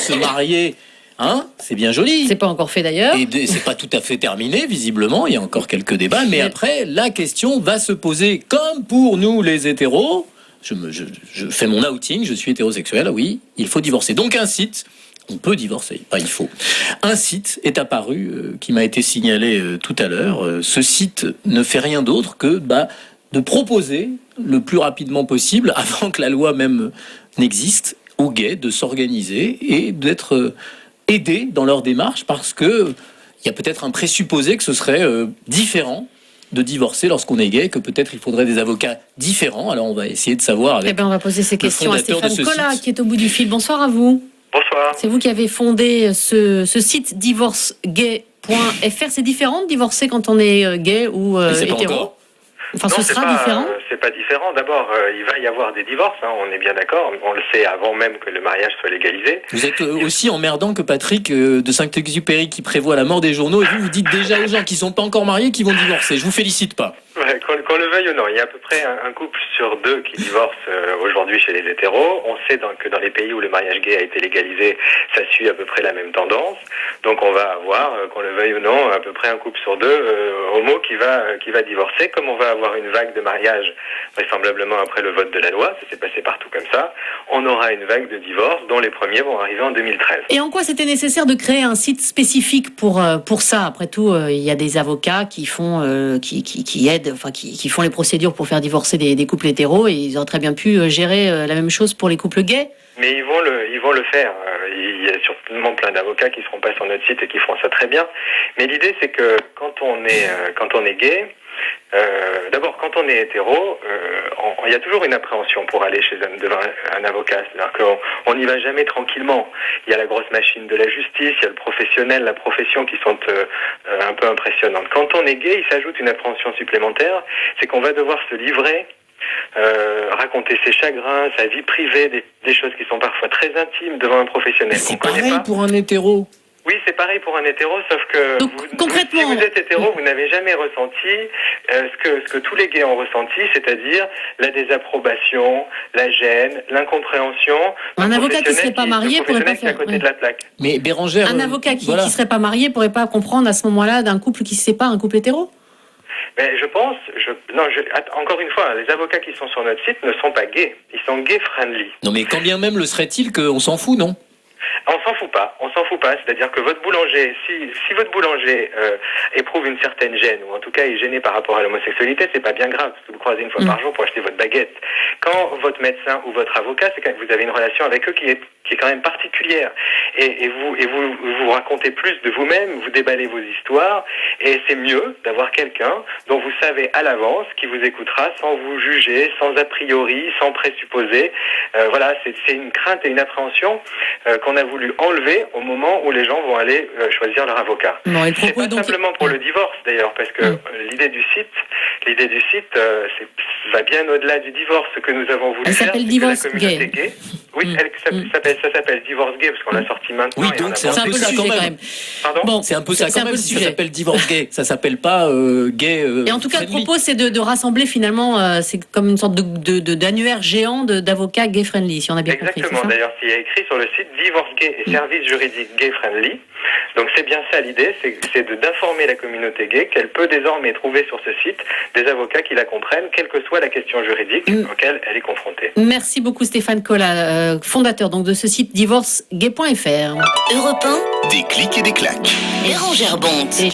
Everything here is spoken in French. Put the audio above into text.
se marier. Hein, c'est bien joli. C'est pas encore fait d'ailleurs. Et c'est pas tout à fait terminé, visiblement. Il y a encore quelques débats. Mais après, la question va se poser, comme pour nous les hétéros. Je fais mon outing, je suis hétérosexuel. Oui, il faut divorcer. Donc un site, on peut divorcer, pas il faut. Un site est apparu, qui m'a été signalé tout à l'heure. Ce site ne fait rien d'autre que de proposer le plus rapidement possible, avant que la loi même n'existe, aux gays de s'organiser et d'être aidés dans leur démarche, parce que il y a peut-être un présupposé que ce serait différent de divorcer lorsqu'on est gay, que peut-être il faudrait des avocats différents. Alors on va essayer de savoir avec on va poser ces questions à Stéphane Collat, qui est au bout du fil. Bonsoir à vous. Bonsoir. C'est vous qui avez fondé ce site divorcegay.fr. C'est différent de divorcer quand on est gay ou hétéro? Enfin, non, ce sera différent. C'est pas différent. D'abord, il va y avoir des divorces, hein, on est bien d'accord. On le sait avant même que le mariage soit légalisé. Vous êtes aussi emmerdant que Patrick de Saint-Exupéry qui prévoit la mort des journaux, et vous dites déjà aux gens qui sont pas encore mariés qu'ils vont divorcer. Je vous félicite pas. Ouais, qu'on le veuille ou non, il y a à peu près un couple sur deux qui divorce aujourd'hui chez les hétéros. On sait que dans les pays où le mariage gay a été légalisé, ça suit à peu près la même tendance. Donc on va avoir, qu'on le veuille ou non, à peu près un couple sur deux homo qui va divorcer. Comme on va avoir une vague de mariage vraisemblablement après le vote de la loi, ça s'est passé partout comme ça, on aura une vague de divorces dont les premiers vont arriver en 2013. Et en quoi c'était nécessaire de créer un site spécifique pour ça? Après tout, il y a des avocats qui font qui aident, enfin qui font les procédures pour faire divorcer des couples hétéros, et ils auraient très bien pu gérer la même chose pour les couples gays. Mais ils vont le faire. Il y a sûrement plein d'avocats qui seront pas sur notre site et qui feront ça très bien. Mais l'idée, c'est que quand on est gay, d'abord, quand on est hétéro, il y a toujours une appréhension pour aller devant un avocat. C'est-à-dire qu'on n'y va jamais tranquillement. Il y a la grosse machine de la justice, il y a le professionnel, la profession qui sont un peu impressionnantes. Quand on est gay, il s'ajoute une appréhension supplémentaire, c'est qu'on va devoir se livrer, raconter ses chagrins, sa vie privée, des choses qui sont parfois très intimes devant un professionnel. C'est pareil pour un hétéro. Oui, c'est pareil pour un hétéro, sauf que donc, concrètement, si vous êtes hétéro, vous n'avez jamais ressenti ce que tous les gays ont ressenti, c'est-à-dire la désapprobation, la gêne, l'incompréhension. Un avocat qui serait pas marié pourrait pas faire. À côté de la plaque. Mais Bérangère, un avocat qui serait pas marié pourrait pas comprendre à ce moment-là d'un couple qui se sépare, un couple hétéro? Mais je pense, encore une fois, les avocats qui sont sur notre site ne sont pas gays, ils sont gay-friendly. Non, mais quand bien même le serait-il qu'on s'en fout, non? On s'en fout pas. C'est-à-dire que votre boulanger, si votre boulanger éprouve une certaine gêne, ou en tout cas est gêné par rapport à l'homosexualité, c'est pas bien grave, parce que vous croisez une fois par jour pour acheter votre baguette. Quand votre médecin ou votre avocat, c'est quand vous avez une relation avec eux qui est quand même particulière. Et vous racontez plus de vous-même, vous déballez vos histoires, et c'est mieux d'avoir quelqu'un dont vous savez à l'avance qui vous écoutera sans vous juger, sans a priori, sans présupposer. Voilà, c'est une crainte et une appréhension qu'on a voulu enlever au moment où les gens vont aller choisir leur avocat. C'est pas simplement pour le divorce d'ailleurs, parce que l'idée du site, va bien au-delà du divorce. Ce que nous avons voulu faire, c'est que la communauté gay. Oui, ça s'appelle divorce gay parce qu'on l'a sorti maintenant. Oui, donc c'est un peu ça quand même. Pardon ? Bon, c'est un peu ça quand même. Si ça s'appelle divorce gay, ça s'appelle pas gay. Et en tout cas, le propos, c'est de rassembler finalement, c'est comme une sorte d'annuaire géant d'avocats gay friendly, si on a bien compris. Exactement. D'ailleurs, il y a écrit sur le site divorce gay et services juridiques gay friendly. Donc c'est bien ça l'idée, c'est d'informer la communauté gay qu'elle peut désormais trouver sur ce site des avocats qui la comprennent, quelle que soit la question juridique auquel elle est confrontée. Merci beaucoup Stéphane Collat, fondateur donc de ce site divorcegay.fr. Europe 1, des clics et des claques. Bérangère Bonte.